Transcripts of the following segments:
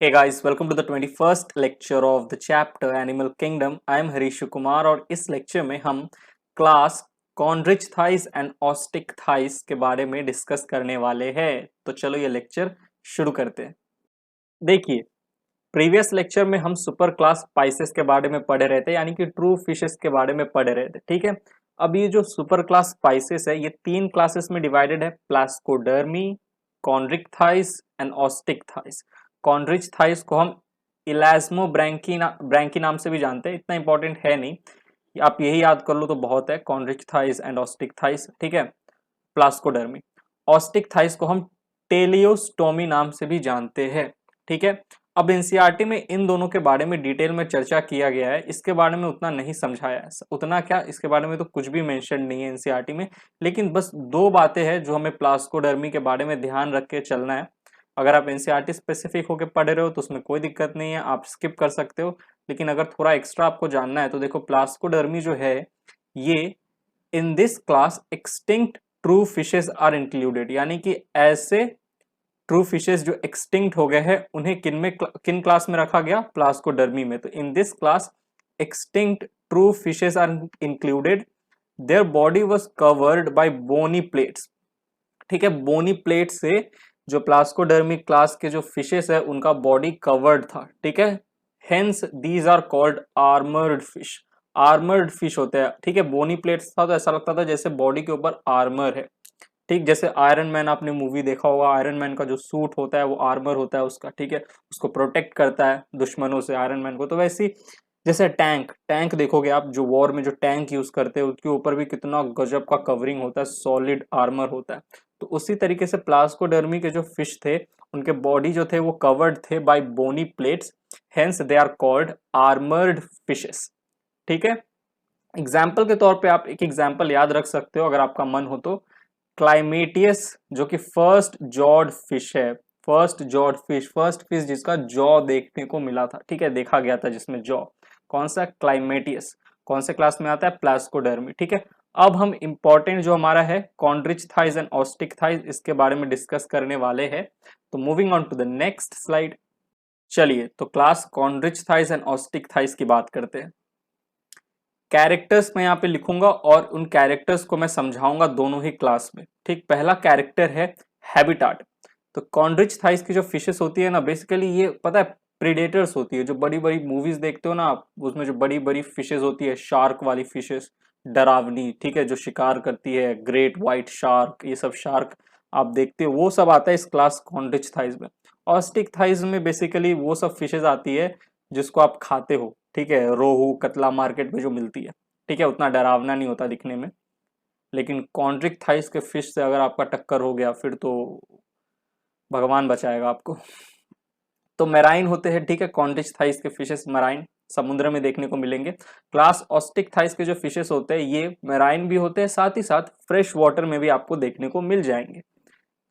Hey guys, welcome to the 21st lecture of the chapter Animal Kingdom. I am Harish Kumar और इस lecture में हम class chondrichthyes and ऑस्टिक thighs के बारे में डिस्कस करने वाले हैं। तो चलो ये लेक्चर शुरू करते हैं। देखिए, प्रीवियस लेक्चर में हम सुपर क्लास स्पाइसेस के बारे में पढ़े रहे थे, यानी कि ट्रू फिशेस के बारे में पढ़े रहे थे। ठीक है, अब ये जो सुपर क्लास स्पाइसेस है ये तीन क्लासेस में डिवाइडेड है, प्लास्कोडर्मी, कॉन्ड्रिक थाइस एंड ऑस्टिक थाइस। कॉन्ड्रिच थाइस को हम इलास्मो ब्रैंकी नाम से भी जानते हैं, इतना इंपॉर्टेंट है नहीं, आप यही याद कर लो तो बहुत है। कॉन्ड्रिच थाइस एंड ऑस्टिक थाइस, ठीक है। प्लास्कोडर्मी, ऑस्टिक थाइस को हम टेलियोस्टोमी नाम से भी जानते हैं, ठीक है। अब एनसीईआरटी में इन दोनों के बारे में डिटेल में चर्चा किया गया है, इसके बारे में उतना नहीं समझाया है, उतना क्या, इसके बारे में तो कुछ भी मेंशन नहीं है एनसीईआरटी में। लेकिन बस दो बातें हैं जो हमें प्लास्कोडर्मी के बारे में ध्यान रख के चलना है। अगर आप एनसीईआरटी स्पेसिफिक होकर पढ़ रहे हो तो उसमें कोई दिक्कत नहीं है, आप स्किप कर सकते हो। लेकिन अगर थोड़ा एक्स्ट्रा आपको जानना है तो देखो, प्लास्कोडर्मी जो है ये in this class extinct true fishes are included, यानी कि ऐसे ट्रू फिशेस जो एक्सटिंक्ट हो गए हैं उन्हें किन क्लास में रखा गया, प्लास्कोडर्मी में। तो in this class extinct true fishes are included, their body was covered by bony plates, ठीक है। बोनी प्लेट से जो प्लास्कोडर्मी क्लास के जो फिशेस है उनका बॉडी कवर्ड था, ठीक है। Hence these are called armoured fish. Armoured fish होते हैं, ठीक है। बोनी प्लेट्स था तो ऐसा लगता था जैसे बॉडी के ऊपर आर्मर है, ठीक। जैसे आयरन मैन, आपने मूवी देखा होगा, आयरन मैन का जो सूट होता है वो आर्मर होता है उसका, ठीक है। उसको प्रोटेक्ट करता है दुश्मनों से, आयरन मैन को। तो वैसी जैसे टैंक टैंक देखोगे आप, जो वॉर में जो टैंक यूज करते हैं उसके ऊपर भी कितना गजब का कवरिंग होता है, सॉलिड आर्मर होता है। तो उसी तरीके से प्लास्कोडर्मी के जो फिश थे उनके बॉडी जो थे वो कवर्ड थे by bony plates, hence they are called armoured fishes, ठीक है। एग्जाम्पल के तौर पे आप एक एग्जाम्पल याद रख सकते हो अगर आपका मन हो तो, क्लाइमेटियस जो कि फर्स्ट जॉड फिश है, फर्स्ट फिश जिसका जॉ देखने को मिला था, ठीक है, देखा गया था जिसमें जॉ। कौन सा, क्लाइमेटियस। कौन से क्लास में आता है, प्लास्कोडर्मी, ठीक है। अब हम इंपॉर्टेंट जो हमारा है chondrichthyes and osteichthyes, इसके बारे में डिस्कस करने वाले हैं। तो moving on to the next slide. चलिए, तो class chondrichthyes and osteichthyes की बात करते हैं। कैरेक्टर्स मैं यहाँ पे लिखूंगा और उन कैरेक्टर्स को मैं समझाऊंगा दोनों ही क्लास में, ठीक। पहला कैरेक्टर है हैबिटाट। तो कॉन्ड्रिच थाइस की जो फिशेस होती है ना, बेसिकली ये पता है प्रीडेटर्स होती है। जो बड़ी बड़ी मूवीज देखते हो ना आप, उसमें जो बड़ी बड़ी फिशेस होती है, शार्क वाली फिशेस, डरावनी, ठीक है, जो शिकार करती है, ग्रेट व्हाइट शार्क, ये सब शार्क आप देखते हो, वो सब आता है इस क्लास कॉन्ड्रिच थाइस में। ऑस्टिक थाइस में बेसिकली वो सब फिशेस आती है जिसको आप खाते हो, ठीक है। रोहू कतला मार्केट में जो मिलती है, ठीक है, उतना डरावना नहीं होता दिखने में। लेकिन कॉन्ड्रिक थाइस के फिश से अगर आपका टक्कर हो गया फिर तो भगवान बचाएगा आपको। तो मैराइन होते हैं, ठीक है। कॉन्ड्रिच थाइस के फिशेस मैराइन समुद्र में देखने को मिलेंगे। क्लास ऑस्टिक थाइस के जो फिशेस होते हैं ये मैराइन भी होते हैं, साथ ही साथ फ्रेश वाटर में भी आपको देखने को मिल जाएंगे।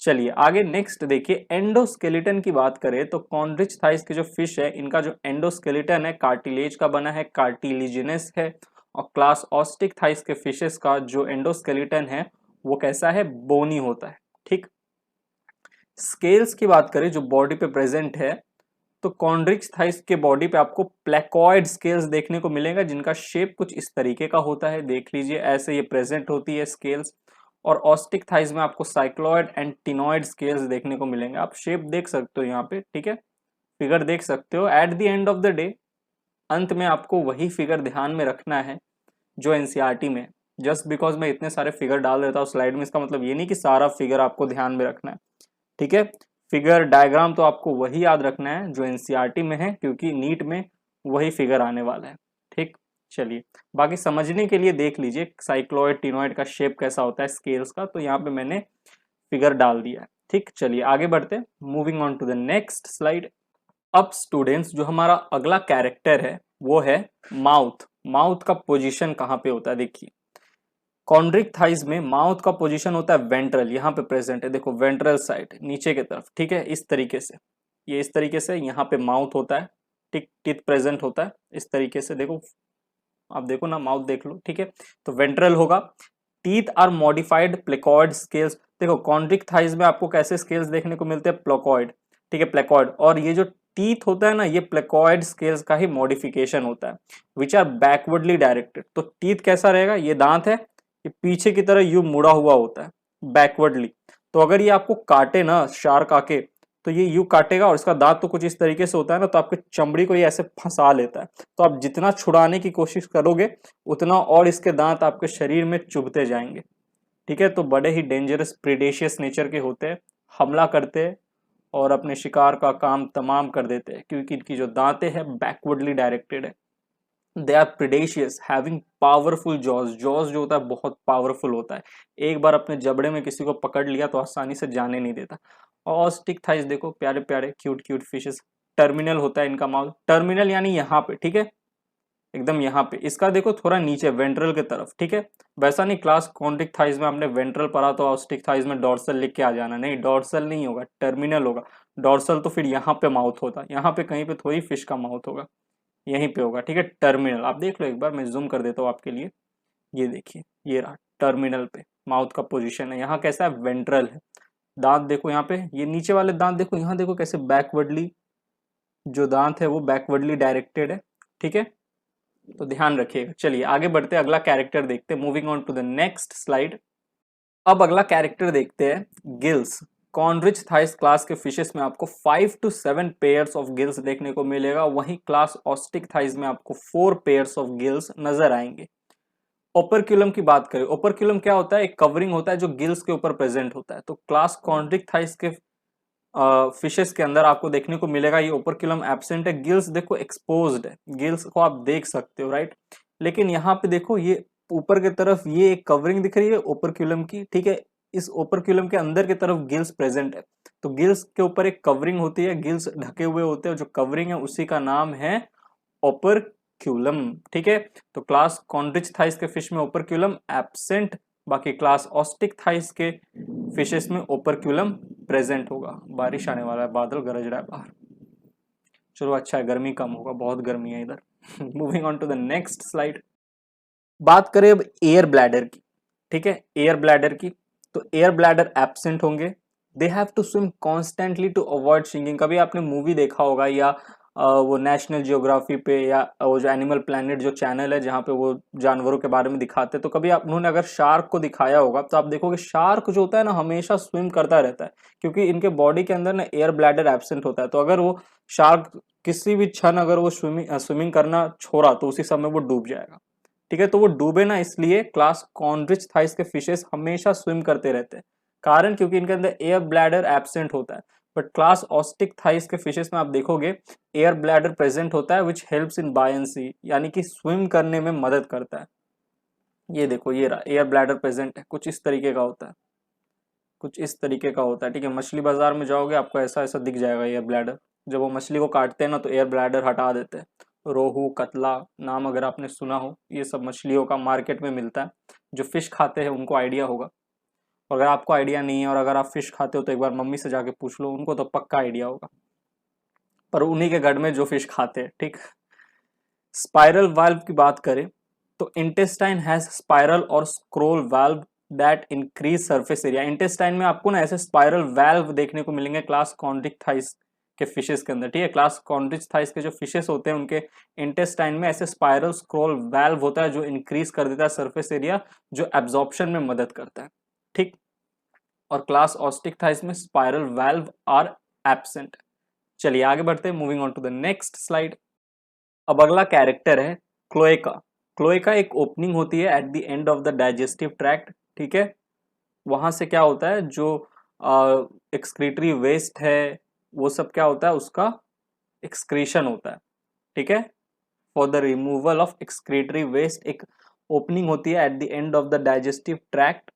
चलिए आगे नेक्स्ट देखिए, एंडोस्केलेटन की बात करें तो कॉन्ड्रिच थाइस के जो फिश है इनका जो एंडोस्केलेटन है कार्टिलेज का बना है, कार्टिलिजिनस है। और क्लास ऑस्टिक थाइस के फिशेस का जो एंडोस्केलेटन है वो कैसा है, बोनी होता है, ठीक। स्केल्स की बात करें जो बॉडी पे प्रेजेंट है, तो कॉन्ड्रिच थाइस के बॉडी पे आपको प्लेकॉइड स्केल्स देखने को मिलेगा जिनका शेप कुछ इस तरीके का होता है, देख लीजिए ऐसे ये प्रेजेंट होती है स्केल्स। और ऑस्टिक थाइस में आपको साइक्लॉइड एंड टिनॉइड स्केल्स देखने को मिलेंगे। आप शेप देख सकते हो यहाँ पे, ठीक है, फिगर देख सकते हो। Eight the end of the day, अंत में आपको वही फिगर ध्यान में रखना है जो एनसीईआरटी में। जस्ट बिकॉज मैं इतने सारे फिगर डाल देता हूँ स्लाइड में, इसका मतलब ये नहीं कि सारा फिगर आपको ध्यान में रखना है, ठीक है। फिगर डायग्राम तो आपको वही याद रखना है जो एनसीईआरटी में है, क्योंकि नीट में वही फिगर आने वाला है, ठीक। चलिए बाकी समझने के लिए देख लीजिए साइक्लॉइड टिनॉइड का शेप कैसा होता है स्केल्स का, तो यहाँ पे मैंने फिगर डाल दिया है, ठीक। चलिए आगे बढ़ते हैं, moving on to the next slide. अब स्टूडेंट्स जो हमारा अगला कैरेक्टर है वो है माउथ। माउथ का पोजीशन कहाँ पे होता है, देखिए कॉन्ड्रिक थाइस में माउथ का पोजीशन होता है वेंट्रल, यहाँ पे प्रेजेंट है, देखो वेंट्रल साइड नीचे की तरफ, ठीक है, इस तरीके से, ये इस तरीके से यहाँ पे माउथ होता है, ठीक, टीथ प्रेजेंट होता है इस तरीके से, देखो आप देखो ना, माउथ देख लो, ठीक है। तो वेंट्रल होगा। Teeth are modified placoid scales, देखो कॉन्ड्रिक थाइस में आपको कैसे स्केल्स देखने को मिलते हैं, प्लेकॉइड, ठीक है, प्लेकॉइड। और ये जो टीथ होता है ना, ये प्लेकॉइड स्केल्स का ही मॉडिफिकेशन होता है विच आर बैकवर्डली डायरेक्टेड। तो टीथ कैसा रहेगा, ये दांत है, ये पीछे की तरह यू मुड़ा हुआ होता है बैकवर्डली। तो अगर ये आपको काटे ना शार्क आके, तो ये यू काटेगा और इसका दांत तो कुछ इस तरीके से होता है ना, तो आपके चमड़ी को ये ऐसे फंसा लेता है। तो आप जितना छुड़ाने की कोशिश करोगे उतना और इसके दांत आपके शरीर में चुभते जाएंगे। ठीक है, तो बड़े ही डेंजरस प्रीडेशियस नेचर के होते हैं, हमला करते हैं और अपने शिकार का काम तमाम कर देते हैं, क्योंकि इनकी जो दांतें हैं बैकवर्डली डायरेक्टेड है। They are predacious having powerful jaws. Jaws जो होता है बहुत पावरफुल होता है, एक बार अपने जबड़े में किसी को पकड़ लिया तो आसानी से जाने नहीं देता। और स्टिक थाइस देखो, प्यारे प्यारे क्यूट क्यूट फिशेस। टर्मिनल होता है इनका माउथ, टर्मिनल यानी यहाँ पे, ठीक है, एकदम यहाँ पे। इसका देखो थोड़ा नीचे वेंट्रल के तरफ, ठीक है। वैसा नहीं क्लास कॉन्ड्रिक थाइस में हमने वेंट्रल पढ़ा तो ऑस्टिक थाइस में डॉर्सल लिख के आ जाना, नहीं, डॉर्सल नहीं होगा, टर्मिनल होगा। डॉर्सल तो फिर यहाँ पे माउथ होता है, यहाँ पे कहीं पे थोड़ी फिश का माउथ होगा, यहीं पे होगा, ठीक है। टर्मिनल आप देख लो एक बार, मैं जूम कर देता हूँ आपके लिए, ये देखिए, ये रहा टर्मिनल पे माउथ का पोजीशन है। यहाँ कैसा है, वेंट्रल है। दांत देखो यहाँ पे, ये नीचे वाले दांत देखो, यहाँ देखो कैसे बैकवर्डली, जो दांत है वो बैकवर्डली डायरेक्टेड है, ठीक है। तो ध्यान रखिएगा। चलिए आगे बढ़ते हैं, अगला कैरेक्टर देखते हैं। Moving on to the next slide. अब अगला कैरेक्टर देखते हैं, गिल्स। कॉन्ड्रिच थाइस क्लास के फिशेस में आपको 5 to 7 पेयर्स ऑफ गिल्स देखने को मिलेगा, वहीं क्लास ऑस्टिक थाइस में आपको 4 पेयर्स ऑफ गिल्स नजर आएंगे। ओपरक्यूलम की बात करें, ओपरक्यूलम क्या होता है, एक कवरिंग होता है जो गिल्स के ऊपर प्रेजेंट होता है। तो क्लास कॉन्ड्रिक थाइस के फिशेस के अंदर आपको देखने को मिलेगा ये ओपरक्यूलम एब्सेंट है। गिल्स देखो एक्सपोज्ड है, गिल्स को आप देख सकते हो, राइट। लेकिन यहाँ पे देखो ये ऊपर की तरफ ये एक कवरिंग दिख रही है ओपरक्यूलम की, ठीक है। इस ओपरक्यूलम के अंदर की तरफ गिल्स प्रेजेंट है। तो गिल्स के ऊपर एक कवरिंग होती है, गिल्स ढके हुए होते हैं, जो कवरिंग है उसी का नाम है ओपरक्यूलम, ठीक है। तो क्लास कॉन्ड्रिच थाइस के फिश में ओपरक्यूलम एब्सेंट, बाकी क्लास ऑस्टिक थाइस के फिशेस में ओपरक्यूलम प्रेजेंट होगा। बारिश आने वाला है, बादल गरज रहा है बाहर। चलो अच्छा है, गर्मी कम होगा, बहुत गर्मी है इधर। Moving on to the next slide. बात करें अब एयर ब्लैडर की, ठीक है, एयर ब्लैडर की। तो एयर ब्लैडर एब्सेंट होंगे। They have to swim constantly to avoid sinking. कभी आपने मूवी देखा होगा या वो नेशनल जियोग्राफी पे या वो जो एनिमल प्लैनेट जो चैनल है जहाँ पे वो जानवरों के बारे में दिखाते हैं, तो कभी आप उन्होंने अगर शार्क को दिखाया होगा तो आप देखोगे शार्क जो होता है ना हमेशा स्विम करता रहता है, क्योंकि इनके बॉडी के अंदर ना एयर ब्लैडर एब्सेंट होता है। तो अगर वो शार्क किसी भी क्षण अगर वो स्विमिंग करना छोड़ा तो उसी समय वो डूब जाएगा, ठीक है। तो वो डूबे ना, इसलिए क्लास कॉन्ड्रिच थाइस के फिशेस हमेशा स्विम करते रहते हैं। कारण क्योंकि इनके अंदर एयर ब्लैडर एब्सेंट होता है। बट क्लास ऑस्टिक थाइस के फिशेस में आप देखोगे एयर ब्लैडर प्रेजेंट होता है विच हेल्प्स इन बायंसी, यानी कि स्विम करने में मदद करता है। ये देखो, ये रहा एयर ब्लैडर प्रेजेंट है, कुछ इस तरीके का होता है, कुछ इस तरीके का होता है, ठीक है। मछली बाजार में जाओगे आपको ऐसा ऐसा दिख जाएगा एयर ब्लैडर। जब वो मछली को काटते हैं ना तो एयर ब्लैडर हटा देते हैं। रोहू, कतला नाम अगर आपने सुना हो, ये सब मछलियों का मार्केट में मिलता है। जो फिश खाते हैं उनको आइडिया होगा, अगर आपको आइडिया नहीं है और अगर आप फिश खाते हो तो एक बार मम्मी से जाके पूछ लो, उनको तो पक्का आइडिया होगा, पर उन्हीं के घर में जो फिश खाते हैं, ठीक। स्पाइरल वाल्व की बात करें तो इंटेस्टाइन हैज स्पाइरल और scroll valve that increase surface area. Intestine में आपको ना ऐसे स्पाइरल वाल्व देखने को मिलेंगे क्लास कॉन्ड्रिक थाइस के फिशेस के अंदर, ठीक है। क्लास कॉन्ड्रिच थाइस के जो फिशेस होते हैं उनके इंटेस्टाइन में ऐसे स्पाइरल स्क्रोल वाल्व होता है जो इंक्रीज कर देता है सरफेस एरिया, जो एब्जॉर्प्शन में मदद करता है, ठीक। और क्लास ऑस्टिक थाइस में स्पाइरल वाल्व आर एब्सेंट। चलिए आगे बढ़ते हैं, moving on to the next slide. अब अगला कैरेक्टर है क्लोएका। क्लोएका एक ओपनिंग होती है at the end of the digestive tract, ठीक है। वहां से क्या होता है, जो एक्सक्रीटरी वेस्ट है वो सब क्या होता है, उसका एक्सक्रीशन होता है, ठीक है। For the removal of excretory waste एक ओपनिंग होती है at the end of the digestive tract,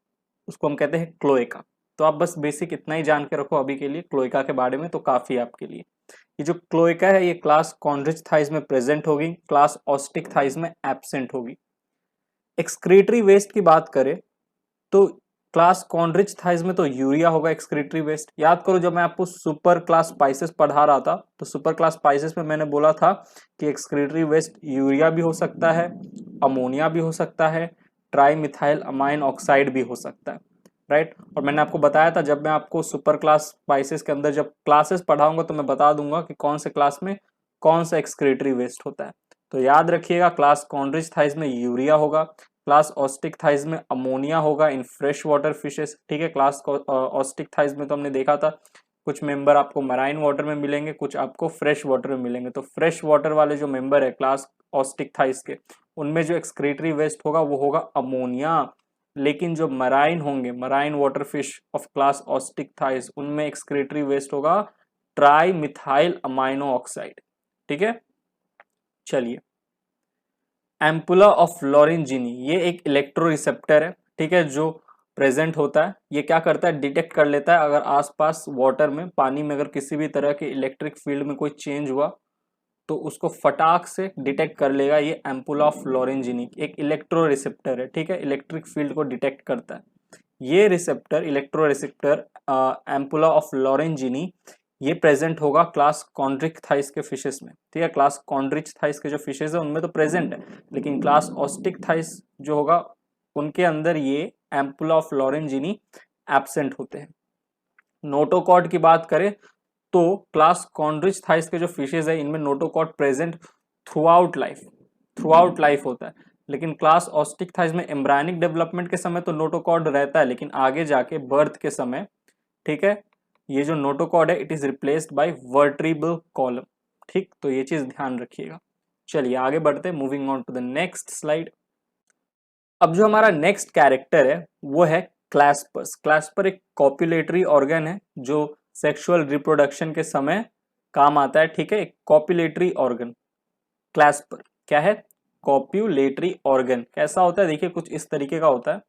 उसको हम कहते हैं क्लोएका। तो आप बस बेसिक इतना ही जान के रखो अभी के लिए क्लोएका के बारे में, तो काफी है आपके लिए। ये जो क्लोएका है ये क्लास कॉन्ड्रिच थाइस में प्रेजेंट होगी, क्लास ऑस्टिक थाइस में एब्सेंट होगी। एक्सक्रीटरी वेस्ट की बात करें तो क्लास कॉन्ड्रिच थाइस में तो यूरिया होगा एक्सक्रीटरी वेस्ट। याद करो जब मैं आपको सुपर क्लास स्पाइसेस पढ़ा रहा था तो सुपर क्लास स्पाइसेस में मैंने बोला था कि एक्सक्रीटरी वेस्ट यूरिया भी हो सकता है, अमोनिया भी हो सकता है, ट्राई मिथाइल अमाइन ऑक्साइड भी हो सकता है। राइट। और मैंने आपको बताया था जब मैं आपको सुपर क्लास स्पाइसेस के अंदर जब क्लासेस पढ़ाऊंगा तो मैं बता दूंगा कि कौन से क्लास में कौन सा एक्सक्रीटरी वेस्ट होता है। तो याद रखिएगा, क्लास कॉन्ड्रिच थाइस में यूरिया होगा, क्लास ऑस्टिक थाइस में अमोनिया होगा इन फ्रेश वाटर फिशेस, ठीक है। क्लास ऑस्टिक थाइस में तो हमने देखा था कुछ मेंबर आपको मराइन वाटर में मिलेंगे, कुछ आपको फ्रेश वाटर में मिलेंगे। तो फ्रेश वाटर वाले जो मेंबर है क्लास ऑस्टिक थाइस के, उनमें जो एक्सक्रीटरी वेस्ट होगा वो होगा अमोनिया। लेकिन जो मराइन होंगे, marine water fish of class Osteichthyes, उनमें एक्सक्रीटरी वेस्ट होगा ट्राई मिथाइल अमाइनो ऑक्साइड, ठीक है। चलिए, एम्पुला ऑफ लॉरेंजिनी, ये एक इलेक्ट्रो रिसेप्टर है, ठीक है, जो प्रेजेंट होता है। ये क्या करता है, डिटेक्ट कर लेता है अगर आसपास वाटर में, पानी में अगर किसी भी तरह के इलेक्ट्रिक फील्ड में कोई चेंज हुआ तो उसको फटाक से डिटेक्ट कर लेगा। ये एम्पुला ऑफ लॉरेंजिनी एक इलेक्ट्रो रिसेप्टर है, ठीक है, इलेक्ट्रिक फील्ड को डिटेक्ट करता है। ये receptor, electro receptor ampulla of Lorenzini, ये प्रेजेंट होगा क्लास कॉन्ड्रिच थाइस के फिशेस में, ठीक है। क्लास कॉन्ड्रिच थाइस के जो फिशेस है उनमें तो प्रेजेंट है, लेकिन क्लास ऑस्टिक थाइस जो होगा उनके अंदर ये एम्पुला ऑफ लॉरेंजिनी एब्सेंट होते हैं। नोटोकॉर्ड की बात करें तो क्लास कॉन्ड्रिच थाइस के जो फिशेज है इनमें notochord present through out life होता है। लेकिन क्लास ऑस्टिक थाइस में एम्ब्रायनिक डेवलपमेंट के समय तो नोटोकॉर्ड रहता है, लेकिन आगे जाके बर्थ के समय, ठीक है, ये जो नोटोकॉर्ड है it is replaced by vertebral column, ठीक। तो ये चीज ध्यान रखिएगा। चलिए आगे बढ़ते हैं, moving on to the next slide. अब जो हमारा नेक्स्ट कैरेक्टर है वो है क्लैस्पर्स। क्लैस्पर एक कॉपुलेटरी ऑर्गन है जो सेक्सुअल रिप्रोडक्शन के समय काम आता है, ठीक है, एक कॉपुलेटरी ऑर्गन। क्लैस्पर क्या है, कॉप्युलेटरी ऑर्गन। कैसा होता है, देखिए कुछ इस तरीके का होता है।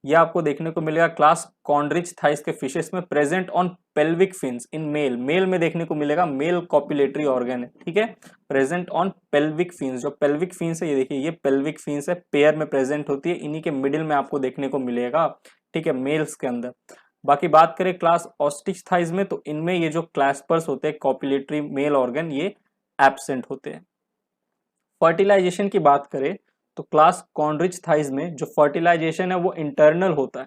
यह आपको देखने को मिलेगा क्लास कॉन्ड्रिच थाइस के फिशेस में, present on pelvic fins in male. Male में देखने को मिलेगा, मेल कॉपुलेटरी ऑर्गन है, ठीक है, प्रेजेंट ऑन पेल्विक फिन्स। जो पेल्विक फिन्स है ये देखिए, ये पेल्विक फिन्स है, पेयर में प्रेजेंट होती है, इन्हीं के मिडिल में आपको देखने को मिलेगा, ठीक है, मेल्स के अंदर। बाकी बात करें क्लास ऑस्टिच थाइस में तो इनमें ये जो क्लैस्पर्स होते हैं कॉपुलेटरी मेल ऑर्गन, ये एब्सेंट होते हैं। फर्टिलाइजेशन की बात करें तो क्लास कॉन्ड्रिच थाइस में जो फर्टिलाइजेशन है वो इंटरनल होता है,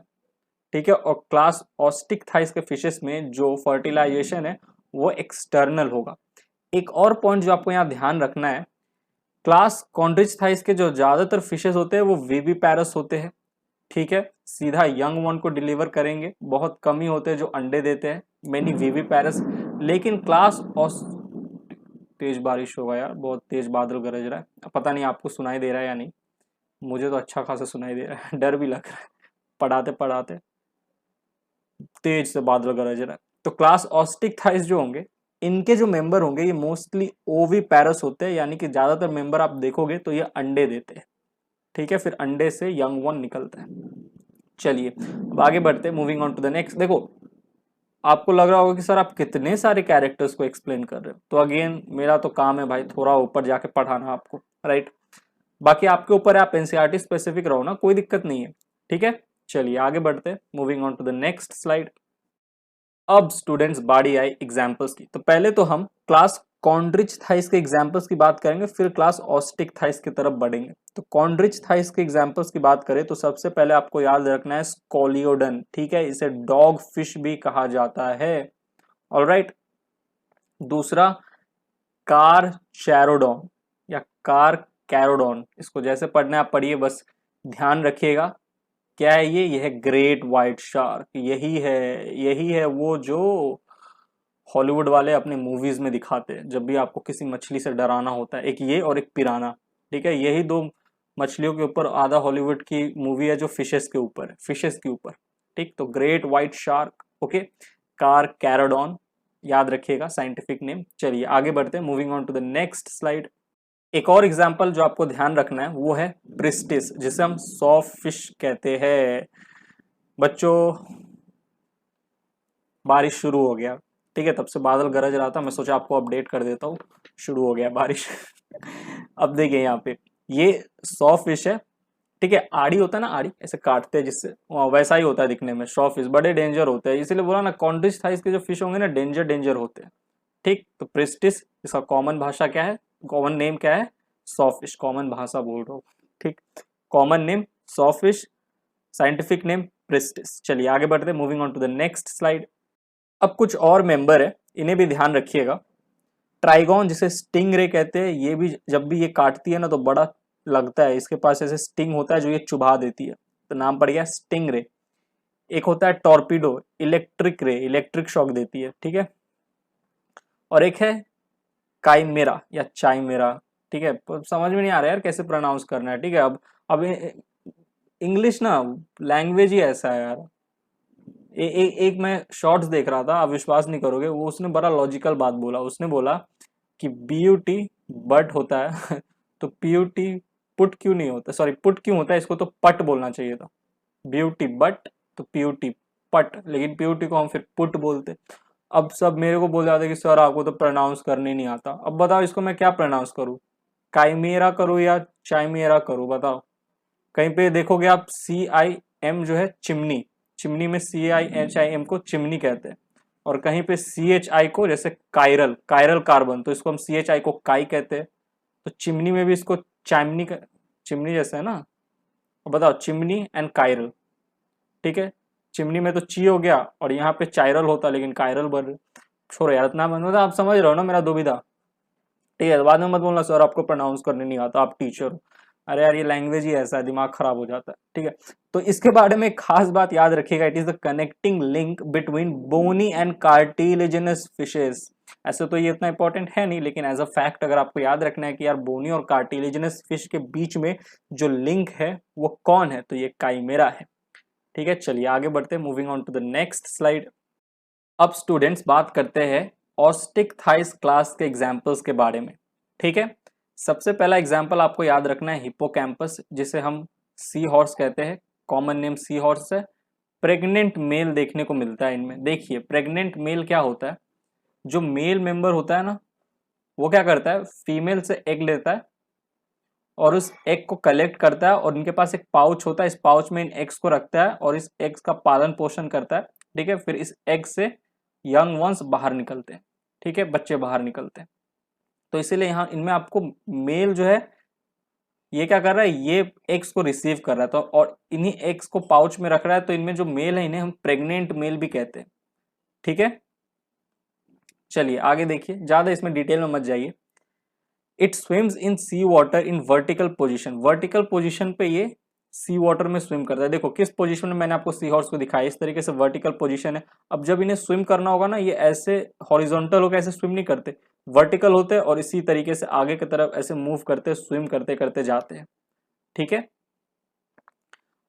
ठीक है, और क्लास ऑस्टिक थाइस के फिशेस में जो फर्टिलाइजेशन है वो एक्सटर्नल होगा। एक और पॉइंट जो आपको यहाँ ध्यान रखना है, क्लास कॉन्ड्रिच थाइस के जो ज्यादातर फिशेस होते हैं वो विविपैरस होते हैं, ठीक है, सीधा यंग वन को डिलीवर करेंगे। बहुत कम ही होते हैं जो अंडे देते हैं, मेनी विविपैरस। लेकिन क्लास तेज बारिश होगा यार, बहुत तेज बादल गरज रहा है, पता नहीं आपको सुनाई दे रहा है या नहीं, मुझे तो अच्छा खासा सुनाई दे रहा है डर भी लग रहा है, पढ़ाते पढ़ाते तेज से बादल गरज रहा है। तो क्लास ऑस्टिक थाइस जो होंगे इनके जो मेंबर होंगे ये मोस्टली ओवी पैरस होते हैं, यानी कि ज्यादातर मेंबर आप देखोगे तो ये अंडे देते हैं, ठीक है, फिर अंडे से यंग वन निकलता है। चलिए अब आगे बढ़ते हैं, moving on to the next. देखो आपको लग रहा होगा कि सर आप कितने सारे कैरेक्टर्स को एक्सप्लेन कर रहे हो, तो अगेन मेरा तो काम है भाई थोड़ा ऊपर जाके पढ़ाना आपको, राइट। बाकी आपके ऊपर है, आप एनसीईआरटी स्पेसिफिक रहो ना, कोई दिक्कत नहीं है, ठीक है। चलिए आगे बढ़ते हैं, moving on to the next slide. अब स्टूडेंट्स बारी आई एग्जाम्पल्स की। तो पहले तो हम क्लास कॉन्ड्रिच थाइस के एग्जाम्पल्स की बात करेंगे, फिर क्लास ऑस्टिक थाइस की तरफ बढ़ेंगे। तो कॉन्ड्रिच थाइस के एग्जाम्पल्स की बात करें तो सबसे पहले आपको याद रखना है स्कोलियोडन, ठीक है, इसे डॉग फिश भी कहा जाता है, ऑलराइट। दूसरा कार चैरोडॉन या कार कैरोडॉन, इसको जैसे पढ़ना है आप पढ़िए, बस ध्यान रखिएगा। क्या है ये है ग्रेट व्हाइट शार्क, यही है वो जो हॉलीवुड वाले अपने मूवीज में दिखाते हैं जब भी आपको किसी मछली से डराना होता है, एक ये और एक पिराना, ठीक है, यही दो मछलियों के ऊपर आधा हॉलीवुड की मूवी है जो फिशेस के ऊपर है, फिशेस के ऊपर, ठीक। तो great white shark, okay, Carcharodon, याद रखिएगा साइंटिफिक नेम। चलिए आगे बढ़ते हैं, moving on to the next slide. एक और एग्जाम्पल जो आपको ध्यान रखना है वो है प्रिस्टिस, जिसे हम सॉफ्ट फिश कहते हैं। बच्चों बारिश शुरू हो गया, ठीक है, तब से बादल गरज रहा था, मैं सोचा आपको अपडेट कर देता हूँ, शुरू हो गया बारिश अब देखिए यहाँ पे ये सॉफ्ट फिश है, ठीक है, आड़ी होता है ना, आड़ी ऐसे काटते हैं जिससे, वैसा ही होता है दिखने में। सॉफ्ट फिश बड़े डेंजर होते हैं, इसीलिए बोला ना कॉन्ड्रिच थाइस के जो फिश होंगे ना डेंजर होते हैं, ठीक। तो प्रिस्टिस इसका कॉमन भाषा क्या है, कॉमन नेम क्या है, सॉफ्टफिश, कॉमन भाषा बोल रहा हूँ, ठीक, common name sawfish, scientific name Pristis. चलिए आगे बढ़ते हैं, moving on to the next slide. अब कुछ और मेंबर है, इन्हें भी ध्यान रखिएगा। ट्राइगॉन जिसे स्टिंग रे कहते हैं, ये भी जब भी ये काटती है ना तो बड़ा लगता है, इसके पास ऐसे स्टिंग होता है जो ये चुभा देती है, तो नाम पड़ गया स्टिंग रे। एक होता है torpedo, electric ray, electric shock देती है, ठीक है। और एक है काइमेरा या चाइमेरा, ठीक है। समझ में नहीं आ रहा यार कैसे प्रोनाउंस करना है, ठीक है। अब इंग्लिश ना लैंग्वेज ही ऐसा है यार। एक मैं शॉर्ट्स देख रहा था, आप विश्वास नहीं करोगे, वो उसने बड़ा लॉजिकल बात बोला। उसने बोला कि बीयूटी बट होता है तो पीयूटी पुट क्यों नहीं होता, सॉरी पुट क्यों होता है, इसको तो पट बोलना चाहिए था। ब्यूटी बट तो पीयूटी पट, लेकिन पीयूटी को हम फिर पुट बोलते। अब सब मेरे को बोल जाते कि सर आपको तो प्रोनाउंस करने नहीं आता। अब बताओ इसको मैं क्या प्रोनाउंस करूँ, काइमेरा करूँ या चाइमेरा करूँ, बताओ। कहीं पे देखोगे आप CIM जो है चिमनी, चिमनी में CIHIM को चिमनी कहते हैं। और कहीं पे CHI को, जैसे कायरल, कायरल कार्बन, तो इसको हम CHI को काई कहते हैं। तो चिमनी में भी इसको चाइमनी, चिमनी जैसे है ना। अब बताओ चिमनी एंड कायरल, ठीक है। चिमनी में तो ची हो गया और यहाँ पे चाइरल होता, लेकिन कायरल बन। छोड़ो यार इतना, मतलब आप समझ रहे हो ना मेरा दुविधा, ठीक है। बाद में मत बोलना सर आपको प्रोनाउंस करने नहीं आता, आप टीचर हो। अरे यार ये लैंग्वेज ही ऐसा है, दिमाग खराब हो जाता है, ठीक है। तो इसके बारे में एक खास बात याद रखिएगा, it is the connecting link between bony and cartilaginous fishes. ऐसे तो ये इतना इंपॉर्टेंट है नहीं, लेकिन एज अ फैक्ट अगर आपको याद रखना है कि यार बोनी और कार्टिलेजिनस फिश के बीच में जो लिंक है वो कौन है, तो ये काइमेरा है, ठीक है। चलिए आगे बढ़ते हैं, moving on to the next slide. अब स्टूडेंट्स बात करते हैं ऑस्टिक थाइस क्लास के एग्जाम्पल्स के बारे में, ठीक है। सबसे पहला एग्जाम्पल आपको याद रखना है हिप्पोकैम्पस, जिसे हम सी हॉर्स कहते हैं, कॉमन नेम सी हॉर्स है। प्रेग्नेंट मेल देखने को मिलता है इनमें। देखिए प्रेग्नेंट मेल क्या होता है, जो मेल मेंबर होता है ना, वो क्या करता है, फीमेल से एग लेता है और उस एग को कलेक्ट करता है, और इनके पास एक पाउच होता है, इस पाउच में इन एग्स को रखता है और इस एग्स का पालन पोषण करता है, ठीक है। फिर इस एग से यंग वंस बाहर निकलते हैं, ठीक है, बच्चे बाहर निकलते हैं। तो इसीलिए यहाँ इनमें आपको मेल जो है ये क्या कर रहा है, ये एग्स को रिसीव कर रहा है, तो और इन्हीं एग्स को पाउच में रख रहा है। तो इनमें जो मेल है इन्हें हम प्रेग्नेंट मेल भी कहते हैं, ठीक है। चलिए आगे देखिए, ज्यादा इसमें डिटेल में मत जाइए। It swims in sea water in vertical position, vertical position पे ये सी वाटर में स्विम करता है। देखो किस पोजीशन में मैंने आपको सी हॉर्स को दिखाया, इस तरीके से वर्टिकल पोजीशन है। अब जब इन्हें स्विम करना होगा ना, ये ऐसे हॉरिजॉन्टल होकर ऐसे स्विम नहीं करते, वर्टिकल होते हैं और इसी तरीके से आगे की तरफ ऐसे मूव करते, स्विम करते करते जाते हैं, ठीक है।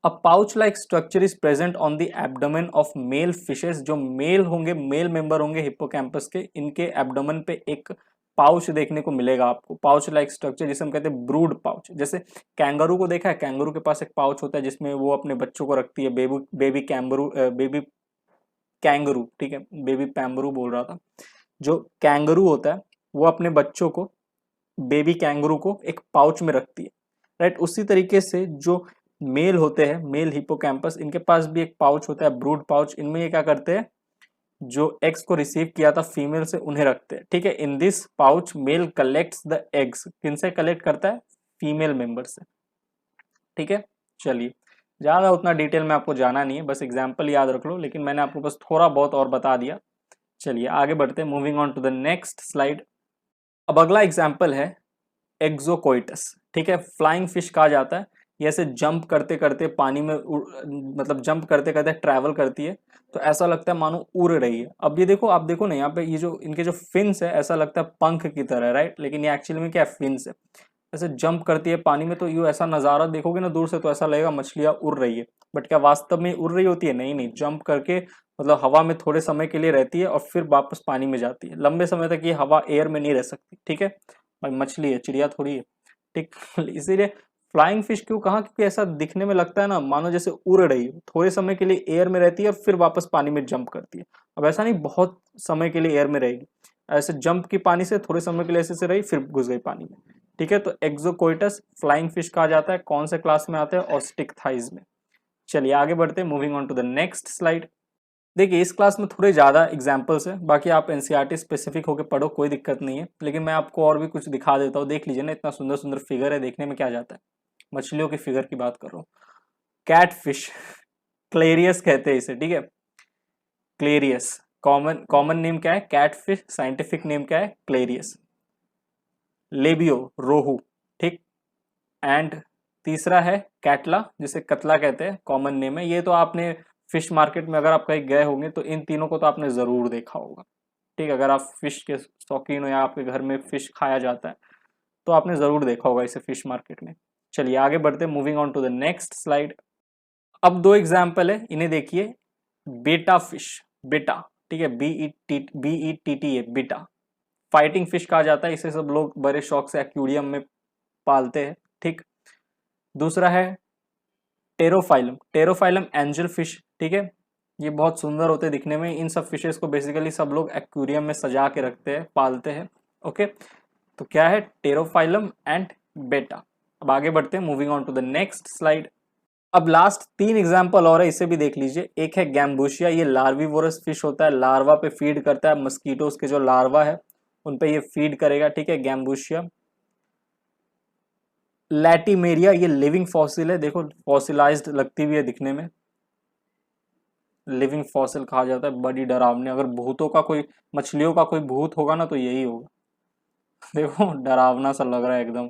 अ pouch like structure is present on the abdomen of male fishes, जो मेल होंगे, मेल मेंबर होंगे हिप्पोकैम्पस के, इनके एब्डोमेन पे एक पाउच देखने को मिलेगा आपको, पाउच लाइक स्ट्रक्चर, जिसे हम कहते हैं ब्रूड पाउच। जैसे कैंगरू को देखा है, कैंगरू के पास एक पाउच होता है जिसमें वो अपने बच्चों को रखती है, बेबी कैंगरू, बेबी कैंगरू, ठीक है, बेबी पैम्बरू बोल रहा था। जो कैंगरू होता है वो अपने बच्चों को, बेबी कैंगरू को एक पाउच में रखती है, राइट। उसी तरीके से जो मेल होते हैं, मेल हिप्पोकैम्पस, इनके पास भी एक पाउच होता है, ब्रूड पाउच। इनमें ये क्या करते हैं, जो एग्स को रिसीव किया था फीमेल से उन्हें रखते हैं, ठीक है। In this pouch male collects the eggs, किनसे कलेक्ट करता है, फीमेल मेंबर से, ठीक है। चलिए ज्यादा उतना डिटेल में आपको जाना नहीं है, बस एग्जाम्पल याद रख लो, लेकिन मैंने आपको बस थोड़ा बहुत और बता दिया। चलिए आगे बढ़ते हैं, moving on to the next slide. अब अगला एग्जाम्पल है एक्सोकोइटस, ठीक है। फ्लाइंग फिश कहा जाता है, ये ऐसे जंप करते करते पानी में मतलब जंप करते करते ट्रैवल करती है, तो ऐसा लगता है मानो उड़ रही है। अब ये देखो, आप देखो ना यहाँ पे, ये जो इनके जो फिन्स है ऐसा लगता है पंख की तरह, राइट, लेकिन ये एक्चुअली में क्या है, फिन्स है। ऐसे जंप करती है पानी में, तो ये ऐसा नज़ारा देखोगे ना दूर से तो ऐसा लगेगा मछलियाँ उड़ रही है, बट क्या वास्तव में उड़ रही होती है, नहीं नहीं, जंप करके मतलब हवा में थोड़े समय के लिए रहती है और फिर वापस पानी में जाती है। लंबे समय तक ये हवा एयर में नहीं रह सकती, ठीक है। भाई मछली है, चिड़िया थोड़ी है, ठीक इसीलिए फ्लाइंग फिश क्यों कहा, क्योंकि ऐसा दिखने में लगता है ना मानो जैसे उड़ रही है, थोड़े समय के लिए एयर में रहती है और फिर वापस पानी में जंप करती है। अब ऐसा नहीं बहुत समय के लिए एयर में रहेगी, ऐसे जंप की पानी से थोड़े समय के लिए ऐसे से रही फिर घुस गई पानी में, ठीक है। तो एक्सोकोइटस फ्लाइंग फिश कहा जाता है, कौन से क्लास में आता है, ऑस्टिक थाइज में। चलिए आगे बढ़ते हैं, moving on to the next slide. देखिए इस क्लास में थोड़े ज़्यादा एग्जाम्पल्स हैं, बाकी आप एनसीईआरटी स्पेसिफिक होकर पढ़ो, कोई दिक्कत नहीं है, लेकिन मैं आपको और भी कुछ दिखा देता हूँ। देख लीजिए ना, इतना सुंदर सुंदर फिगर है, देखने में क्या जाता है, मछलियों की फिगर की बात कर रहा हूँ। कैट फिश, क्लेरियस कहते हैं इसे, ठीक है, क्लेरियस। कॉमन नेम क्या है? कैटफिश। साइंटिफिक नेम क्या है? क्लेरियस। लेबियो, रोहू, ठीक। एंड तीसरा है कैटला, जिसे कतला कहते हैं, कॉमन नेम है। ये तो आपने फिश मार्केट में अगर आप कहीं गए होंगे तो इन तीनों को तो आपने जरूर देखा होगा, ठीक। अगर आप फिश के शौकीन हो या आपके घर में फिश खाया जाता है तो आपने जरूर देखा होगा इसे फिश मार्केट में। चलिए आगे बढ़ते हैं, moving on to the next slide. अब दो एग्जाम्पल है, इन्हें देखिए। बेटा फिश, बेटा, ठीक है, BETT है, बेटा। फाइटिंग फिश कहा जाता है इसे, सब लोग बड़े शौक से एक्वेरियम में पालते हैं, ठीक। दूसरा है टेरोफाइलम, टेरोफाइलम एंजल फिश, ठीक है। ये बहुत सुंदर होते हैं दिखने में। इन सब फिशेस को बेसिकली सब लोग एक्वेरियम में सजा के रखते हैं, पालते हैं, ओके। तो क्या है? टेरोफाइलम एंड बेटा। अब आगे बढ़ते हैं, moving on to the next slide. अब लास्ट तीन एग्जाम्पल और है, इसे भी देख लीजिए। एक है गैम्बूशिया, ये लार्विवोरस फिश होता है, लार्वा पे फीड करता है, मस्कीटोस के जो लार्वा है उन पे ये फीड करेगा, ठीक है, गैम्बूशिया। लैटिमेरिया, ये लिविंग फॉसिल है, देखो फॉसिलाइज्ड लगती भी है दिखने में, लिविंग फॉसिल कहा जाता है। बड़ी डरावनी, अगर भूतों का कोई, मछलियों का कोई भूत होगा ना तो यही होगा। देखो डरावना सा लग रहा है एकदम।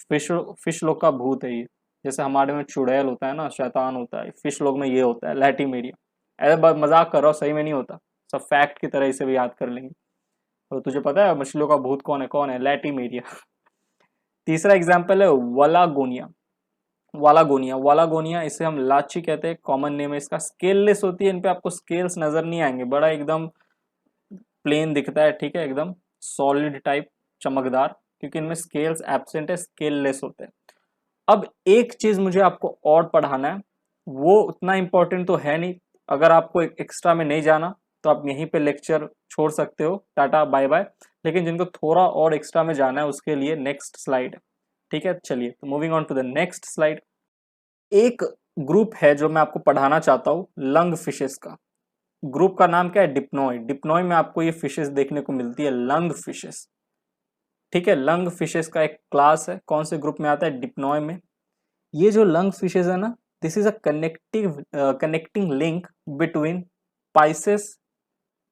फिश फिश लोग का भूत है ये। जैसे हमारे में चुड़ैल होता है ना, शैतान होता है, फिश लोग में ये होता है लैटिमेरिया। ऐसे मजाक कर रहा हूँ, सही में नहीं होता, सब फैक्ट की तरह इसे भी याद कर लेंगे। तो तुझे पता है मछलियों का भूत कौन है? कौन है? लैटिमेरिया। तीसरा एग्जाम्पल है वालागोनिया, वालागोनिया, वालागोनिया इसे हम लाची कहते हैं, कॉमन नेम है इसका। स्केललेस होती है, इन पे आपको स्केल्स नजर नहीं आएंगे, बड़ा एकदम प्लेन दिखता है, ठीक है, एकदम सॉलिड टाइप, चमकदार, क्योंकि इनमें स्केल्स एब्सेंट है, स्केललेस होते हैं। अब एक चीज मुझे आपको और पढ़ाना है, वो उतना इंपॉर्टेंट तो है नहीं, अगर आपको एक्स्ट्रा में नहीं जाना तो आप यहीं पे लेक्चर छोड़ सकते हो, टाटा बाय बाय। लेकिन जिनको थोड़ा और एक्स्ट्रा में जाना है उसके लिए नेक्स्ट स्लाइड, ठीक है। चलिए तो moving on to the next slide. एक ग्रुप है जो मैं आपको पढ़ाना चाहता हूँ, लंग फिशेस का। ग्रुप का नाम क्या है? डिप्नॉय। डिप्नॉय में आपको ये फिशेस देखने को मिलती है, लंग फिशेस, ठीक है। लंग फिशेस का एक क्लास है, कौन से ग्रुप में आता है? डिप्नॉय में। ये जो लंग फिशेस है ना, this is a connecting link between Pisces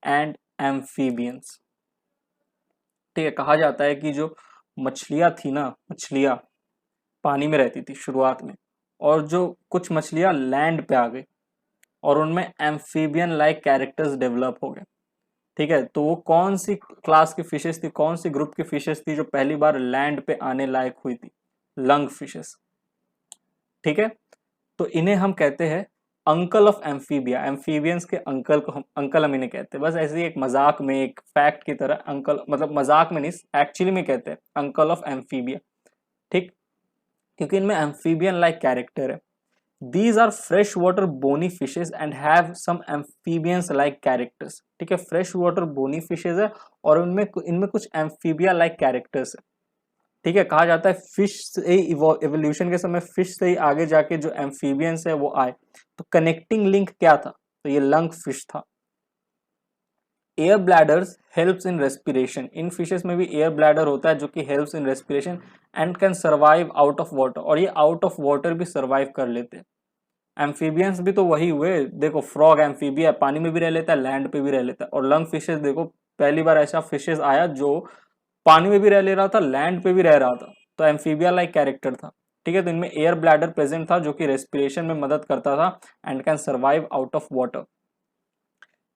and amphibians, ठीक है। कहा जाता है कि जो मछलियां थी ना, मछलियां पानी में रहती थी शुरुआत में, और जो कुछ मछलियां लैंड पे आ गई और उनमें एम्फीबियन लाइक कैरेक्टर्स डेवलप हो गए, ठीक है। तो वो कौन सी क्लास की फिशेस थी, कौन सी ग्रुप की फिशेस थी जो पहली बार लैंड पे आने लायक हुई थी? लंग फिशेस, ठीक है। तो इन्हें हम कहते हैं अंकल ऑफ एम्फीबिया। एम्फीबियंस के अंकल को हम इन्हें कहते हैं, बस ऐसे ही एक मजाक में, एक फैक्ट की तरह। अंकल मतलब मजाक में नहीं, एक्चुअली में कहते हैं अंकल ऑफ एम्फीबिया, ठीक, क्योंकि इनमें एम्फीबियन लाइक कैरेक्टर है। These are freshwater bony fishes and have some amphibians like characters, ठीक है। फ्रेश वाटर बोनी फिशेज है और उनमें इनमें कुछ एम्फीबिया लाइक कैरेक्टर्स है, ठीक है। कहा जाता है फिश से एवोल्यूशन के समय फिश से ही आगे जाके जो एम्फीबियंस है वो आए। तो कनेक्टिंग लिंक क्या था? तो ये लंग फिश था। Air bladders helps in respiration, in fishes में भी एयर ब्लैडर होता है जो कि helps in respiration and can survive out of water, और ये आउट ऑफ वाटर भी सर्वाइव कर लेते हैं। एम्फीबियंस भी तो वही हुए, देखो फ्रॉग एम्फीबिया पानी में भी रह लेता है, लैंड पे भी रह लेता है। और लंग फिशेस देखो, पहली बार ऐसा फिशेस आया जो पानी में भी रह ले रहा था, लैंड पे भी रह रहा था, तो एम्फीबिया लाइक कैरेक्टर था, ठीक है। तो इनमें एयर ब्लैडर प्रेजेंट था जो कि रेस्पिरेशन में मदद करता था and can survive out of water.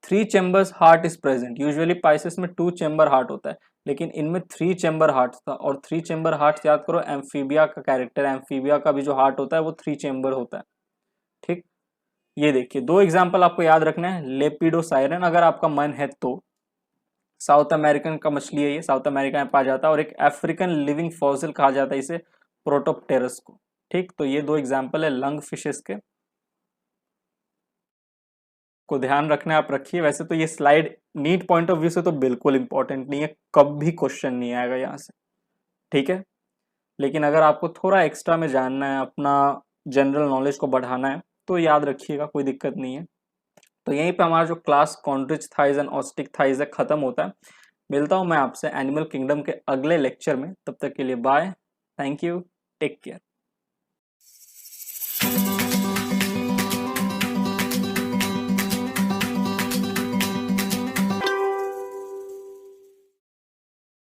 3 chambers heart is present, usually Pisces में 2 चैम्बर हार्ट होता है, लेकिन इनमें 3 चैम्बर हार्ट था। और 3 चैम्बर हार्ट याद करो, एम्फीबिया का कैरेक्टर, एम्फीबिया का भी जो हार्ट होता है वो 3 चैम्बर होता है, ठीक। ये देखिए दो एग्जाम्पल आपको याद रखना है। लेपिडोसाइरन, अगर आपका मन है तो, साउथ अमेरिकन का मछली है ये, साउथ अमेरिका में पाया जाता है। और एक अफ्रीकन लिविंग फॉसिल कहा जाता है इसे, प्रोटोप्टेरस को, ठीक। तो ये दो एग्जाम्पल है लंग फिशेस के, को ध्यान रखना है, आप रखिए। वैसे तो ये slide NEET point of view से तो बिल्कुल इंपॉर्टेंट नहीं है, कब भी क्वेश्चन नहीं आएगा यहाँ से, ठीक है। लेकिन अगर आपको थोड़ा एक्स्ट्रा में जानना है, अपना जनरल नॉलेज को बढ़ाना है, तो याद रखिएगा, कोई दिक्कत नहीं है। तो यहीं पे हमारा जो क्लास कॉन्ड्रिच थाइज एंड ऑस्टिक थाइज है खत्म होता है। मिलता हूं मैं आपसे एनिमल किंगडम के अगले लेक्चर में, तब तक के लिए bye, thank you, take care.